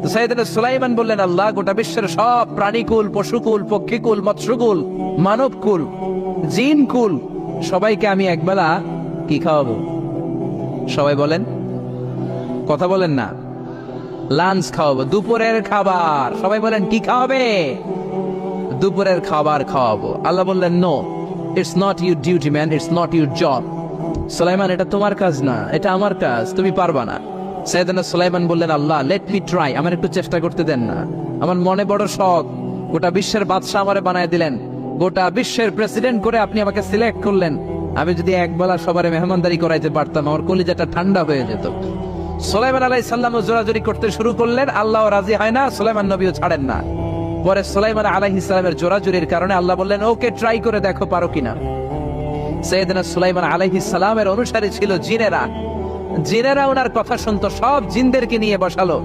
তো সাইয়েদনা সুলাইমান বললেন, আল্লাহ, গোটা বিশ্বের সব প্রাণীকুল, পশুকুল, পক্ষীকুল, মৎস্যকুল, মানবকুল, জিনকুল সবাইকে আমি একবেলা কি খাওয়াবো? সবাই বলেন, কথা বলেন না। লাঞ্চ খাওয়াবো, দুপুরের খাবার। সবাই বলেন, কি খাওয়াবে? দুপুরের খাবার খাওয়াবো। আল্লাহ বললেন, no, it's not your duty man, it's not your job. Sulaiman, এটা তোমার কাজ না, এটা আমার কাজ, তুমি পারবা না। সাইয়েদনা সুলাইমান বললেন, আল্লাহ, লেট মি ট্রাই, আমার একটু চেষ্টা করতে দেন না। আমার মনে বড় শখ, গোটা বিশ্বের বাদশাহ আমারে বানায় দিলেন, গোটা বিশ্বের প্রেসিডেন্ট করে আপনি আমাকে সিলেক্ট করলেন। আমি যদি একবেলা সবারে মেহমানদারি করাইতে পারতাম, আমার কলিজাটা ঠান্ডা হয়ে যেত। সুলাইমান আলাইহিস সালাম জোরাজুরি করতে শুরু করলেন, আল্লাহ রাজি হয় না, সুলাইমান নবীও ছাড়েন না। পরে সুলাইমান আলাইহিস সালামের জোরাজুরির কারণে আল্লাহ বললেন, ওকে, ট্রাই করে দেখো পারো কিনা। সাইয়েদনা সুলাইমান আলাইহিস সালামের অনুসারী ছিল জিনেরা। জিনেরা ওনার কথা শুনতো, সব জিনদেরকে নিয়ে বসালো।